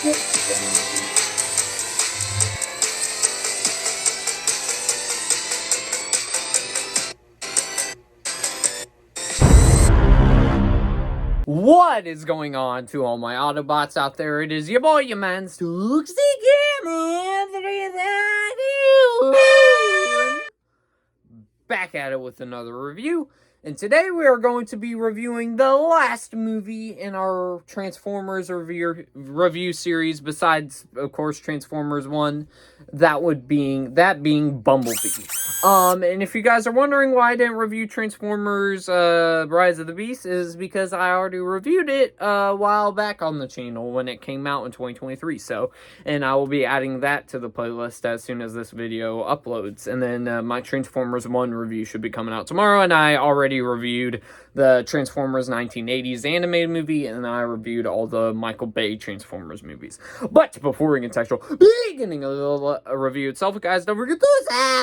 What is going on to all my Autobots out there? It is your boy, your man, Stooksy back at it with another review. And today we are going to be reviewing the last movie in our Transformers review series, besides, of course, Transformers 1, that being Bumblebee. And if you guys are wondering why I didn't review Transformers Rise of the Beast, is because I already reviewed it a while back on the channel when it came out in 2023. And I will be adding that to the playlist as soon as this video uploads. And then my Transformers 1 review should be coming out tomorrow, and I already reviewed the Transformers 1980s animated movie, and I reviewed all the Michael Bay Transformers movies. But before we get to actual beginning of the review itself, guys, don't forget to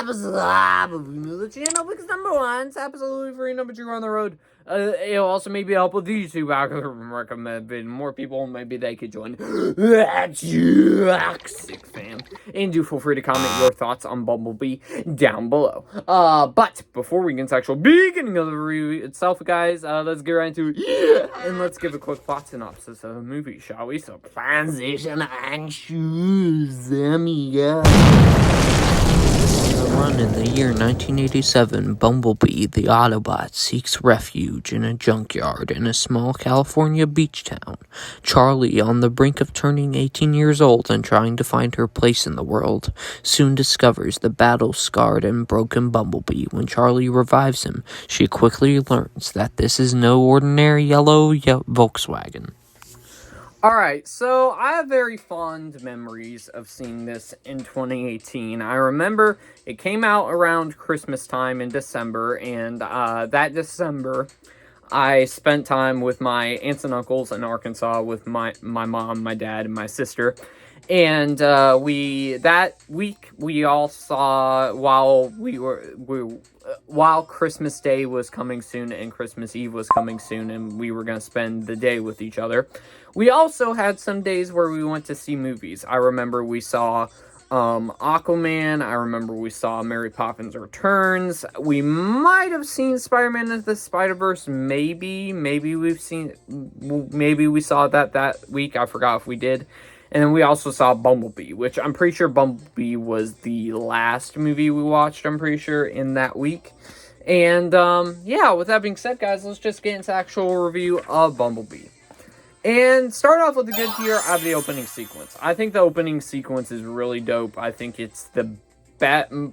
subscribe if you're new to the channel, because number one, it's absolutely free, number two, on the road. It'll also maybe help with YouTube. I could recommend more people, maybe they could join that toxic fam. And do feel free to comment your thoughts on Bumblebee down below. But before we get into actual beginning of the review itself, guys, let's get right into it. And let's give a quick plot synopsis of the movie, shall we? So, transition and choose them, yeah. Run in the year 1987, Bumblebee, the Autobot, seeks refuge in a junkyard in a small California beach town. Charlie, on the brink of turning 18 years old and trying to find her place in the world, soon discovers the battle-scarred and broken Bumblebee. When Charlie revives him, she quickly learns that this is no ordinary yellow Volkswagen. Alright, so I have very fond memories of seeing this in 2018. I remember it came out around Christmas time in December, and that December, I spent time with my aunts and uncles in Arkansas with my mom, my dad, and my sister. And that week, we all saw, while Christmas Day was coming soon and Christmas Eve was coming soon, and we were going to spend the day with each other, we also had some days where we went to see movies. I remember we saw Aquaman. I remember we saw Mary Poppins Returns. We might have seen Spider-Man Into the Spider-Verse. Maybe we saw that week. I forgot if we did. And then we also saw Bumblebee, which I'm pretty sure Bumblebee was the last movie we watched, I'm pretty sure, in that week. And, yeah, with that being said, guys, let's just get into actual review of Bumblebee. And start off with the good here, I have the opening sequence. I think the opening sequence is really dope. I think it's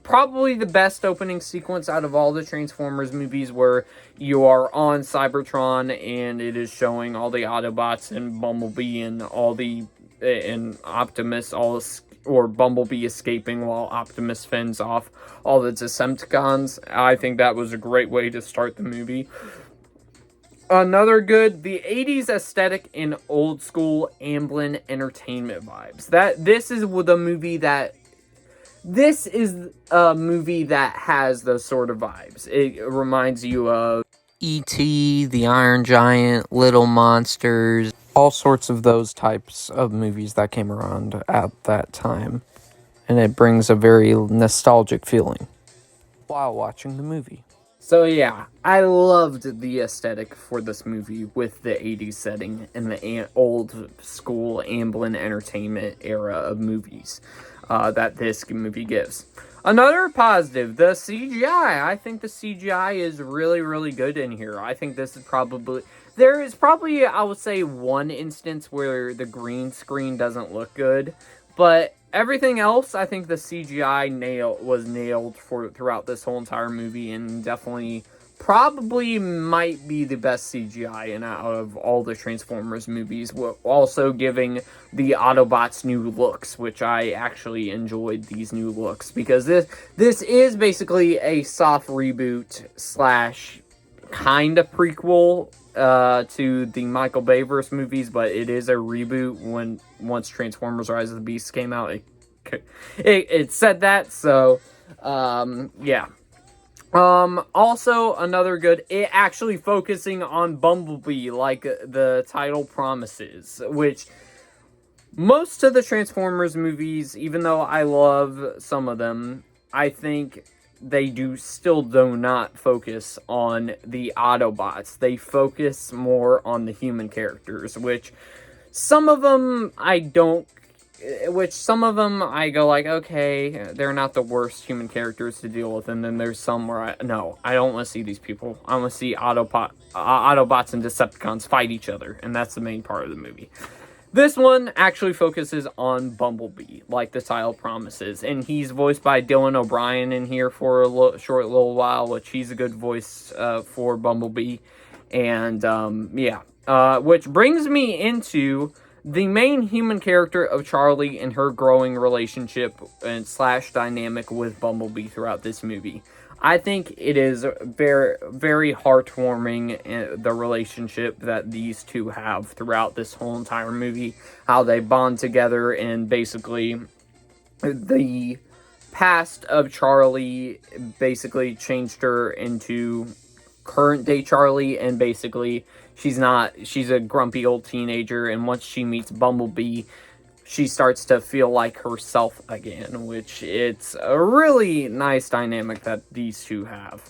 probably the best opening sequence out of all the Transformers movies, where you are on Cybertron and it is showing all the Autobots and Bumblebee and Optimus, or Bumblebee escaping while Optimus fends off all the Decepticons. I think that was a great way to start the movie. Another good, the 80s aesthetic and old school Amblin entertainment vibes. This is a movie that has those sort of vibes. It reminds you of E.T., The Iron Giant, Little Monsters, all sorts of those types of movies that came around at that time. And it brings a very nostalgic feeling while watching the movie. So yeah, I loved the aesthetic for this movie with the 80s setting and the old school Amblin entertainment era of movies that this movie gives. Another positive, the CGI. I think the CGI is really, really good in here. I think this is there is probably, I would say, one instance where the green screen doesn't look good, but everything else, I think the CGI was nailed throughout this whole entire movie, and definitely probably might be the best CGI out of all the Transformers movies, also giving the Autobots new looks, which I actually enjoyed these new looks, because this is basically a soft reboot / kind of prequel to the Michael Bay verse movies, but it is a reboot. Once Transformers Rise of the Beast came out, it said that, so yeah. Also, another good, it actually focusing on Bumblebee, like the title promises, which Most of the Transformers movies, even though I love some of them, I think they do not focus on the Autobots. They focus more on the human characters, which some of them I don't which some of them I go like, okay, they're not the worst human characters to deal with, and then there's some where I don't want to see these people. I want to see Autobots and Decepticons fight each other, and that's the main part of the movie. This one actually focuses on Bumblebee, like the title promises, and he's voiced by Dylan O'Brien in here for a short little while, which he's a good voice for Bumblebee, and which brings me into the main human character of Charlie and her growing relationship and slash dynamic with Bumblebee throughout this movie. I think it is very, very heartwarming, the relationship that these two have throughout this whole entire movie. How they bond together, and basically the past of Charlie basically changed her into current day Charlie, and basically she's a grumpy old teenager, and once she meets Bumblebee, she starts to feel like herself again, which it's a really nice dynamic that these two have.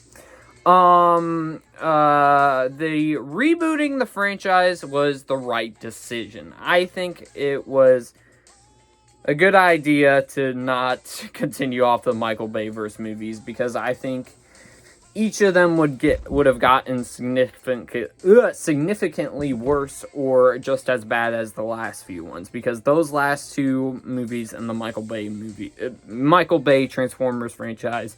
The rebooting the franchise was the right decision. I think it was a good idea to not continue off the Michael Bay verse movies, because I think each of them would have gotten significantly worse or just as bad as the last few ones, because those last two movies in the Michael Bay Transformers franchise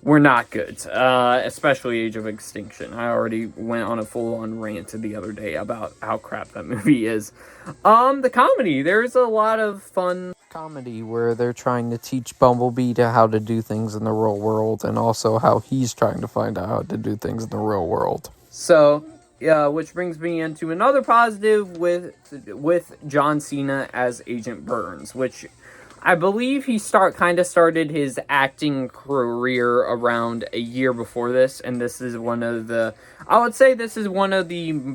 were not good, especially Age of Extinction. I already went on a full-on rant the other day about how crap that movie is. The comedy, there's a lot of fun Comedy where they're trying to teach Bumblebee to how to do things in the real world, and also how he's trying to find out how to do things in the real world. So, yeah, which brings me into another positive with John Cena as Agent Burns, which I believe he started his acting career around a year before this, and this is one of the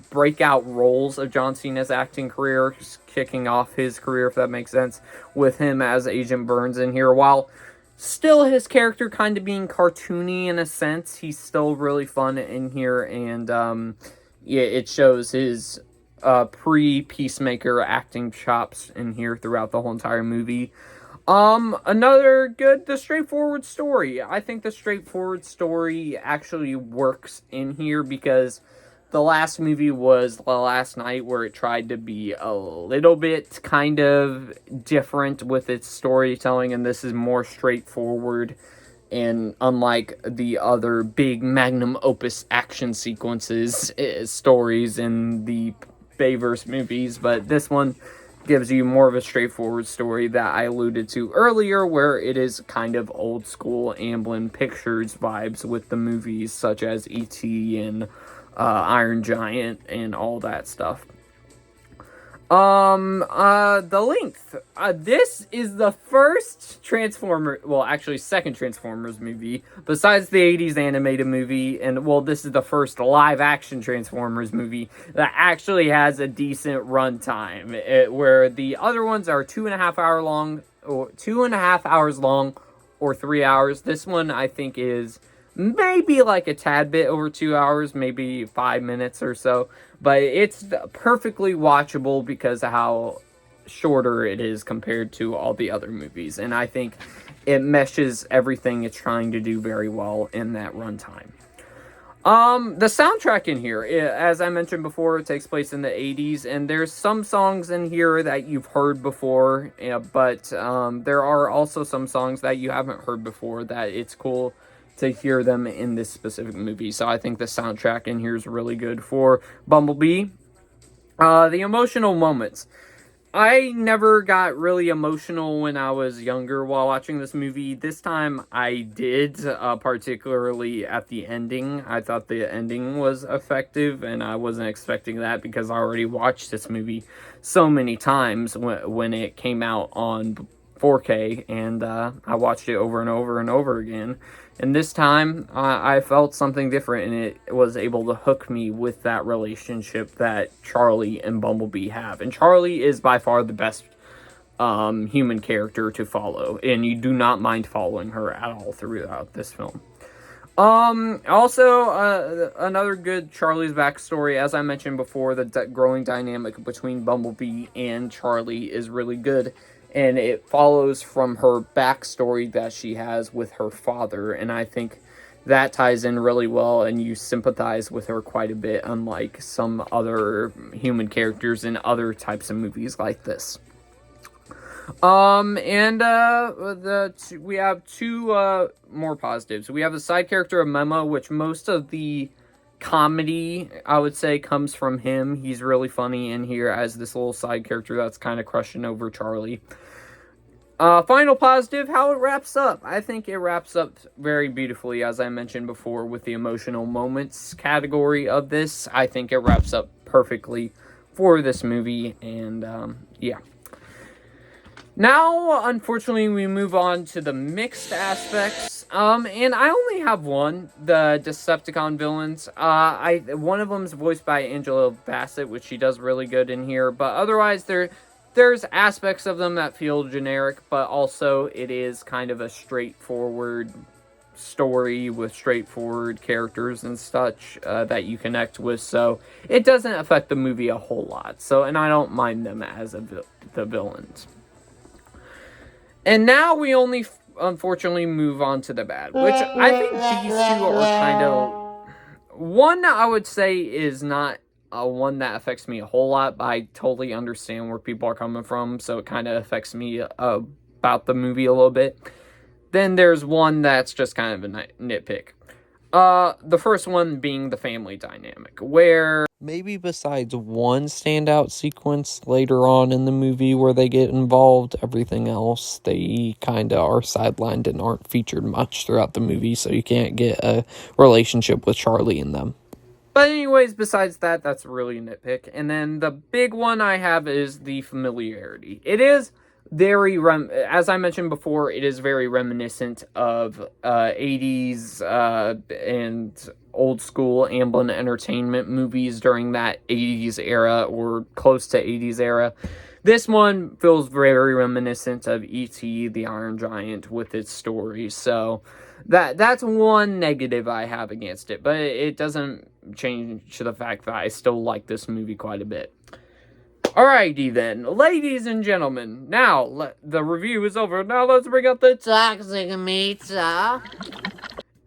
breakout roles of John Cena's acting career, kicking off his career, if that makes sense, with him as Agent Burns in here. While still his character kind of being cartoony in a sense, he's still really fun in here, and it shows his pre-Peacemaker acting chops in here throughout the whole entire movie. The straightforward story. I think the straightforward story actually works in here, because the last movie was The Last Night, where it tried to be a little bit kind of different with its storytelling, and this is more straightforward, and unlike the other big magnum opus action sequences, stories in the Bayverse movies, but this one gives you more of a straightforward story that I alluded to earlier, where it is kind of old school Amblin Pictures vibes with the movies such as E.T. and Iron Giant and all that stuff. The length. This is the first second Transformers movie, besides the 80s animated movie, and, this is the first live-action Transformers movie that actually has a decent runtime, where the other ones are 2.5 hours long, or 3 hours. This one, I think, is maybe like a tad bit over 2 hours, maybe 5 minutes or so, but it's perfectly watchable because of how shorter it is compared to all the other movies, and I think it meshes everything it's trying to do very well in that runtime. The soundtrack in here, as I mentioned before, it takes place in the 80s, and there's some songs in here that you've heard before, but there are also some songs that you haven't heard before that it's cool to hear them in this specific movie. So I think the soundtrack in here is really good for Bumblebee. The emotional moments. I never got really emotional when I was younger while watching this movie. This time I did, particularly at the ending. I thought the ending was effective, and I wasn't expecting that because I already watched this movie so many times when it came out on 4K, and I watched it over and over and over again. And this time, I felt something different, and it was able to hook me with that relationship that Charlie and Bumblebee have. And Charlie is by far the best human character to follow, and you do not mind following her at all throughout this film. Also, another good Charlie's backstory, as I mentioned before, the growing dynamic between Bumblebee and Charlie is really good, and it follows from her backstory that she has with her father, and I think that ties in really well, and you sympathize with her quite a bit, unlike some other human characters in other types of movies like this. We have two more positives. We have the side character of Memo, which most of the comedy, I would say, comes from him. He's really funny in here as this little side character that's kind of crushing over Charlie. Final positive, how it wraps up. I think it wraps up very beautifully, as I mentioned before, with the emotional moments category of this. I think it wraps up perfectly for this movie, and yeah. Now, unfortunately, we move on to the mixed aspects. And I only have one, the Decepticon villains. One of them is voiced by Angela Bassett, which she does really good in here. But otherwise, there's aspects of them that feel generic, but also it is kind of a straightforward story with straightforward characters and such that you connect with. So it doesn't affect the movie a whole lot. So, and I don't mind them as the villains. And now we only, unfortunately, move on to the bad, which I think these two are kind of... One, I would say, is not one that affects me a whole lot, but I totally understand where people are coming from, so it kind of affects me about the movie a little bit. Then there's one that's just kind of a nitpick. The first one being the family dynamic, where... Maybe besides one standout sequence later on in the movie where they get involved, everything else, they kind of are sidelined and aren't featured much throughout the movie, so you can't get a relationship with Charlie and them. But anyways, besides that, that's really a nitpick. And then the big one I have is the familiarity. It is very, as I mentioned before, it is very reminiscent of 80s and old school Amblin Entertainment movies during that 80s era or close to 80s era. This one feels very reminiscent of E.T. the Iron Giant with its story. So that's one negative I have against it, but it doesn't change the fact that I still like this movie quite a bit. Alrighty then, ladies and gentlemen, now the review is over. Now let's bring up the toxic meter.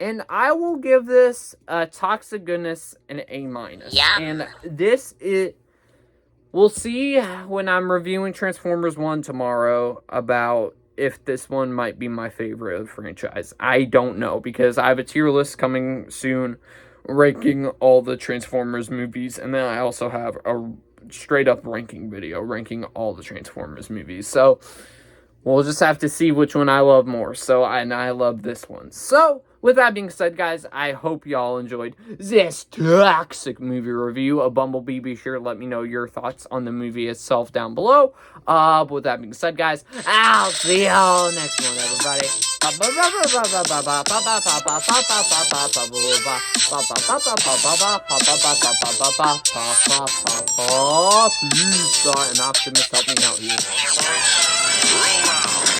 And I will give this toxic goodness an A-. Yeah. And this is... We'll see when I'm reviewing Transformers 1 tomorrow about if this one might be my favorite of the franchise. I don't know, because I have a tier list coming soon ranking all the Transformers movies, and then I also have a straight up ranking video ranking all the Transformers movies. So we'll just have to see which one I love more. And I love this one. So with that being said, guys, I hope y'all enjoyed this toxic movie review of Bumblebee. Be sure to let me know your thoughts on the movie itself down below. But with that being said, guys, I'll see y'all next one, everybody. Peace. And Optimus, help me out here.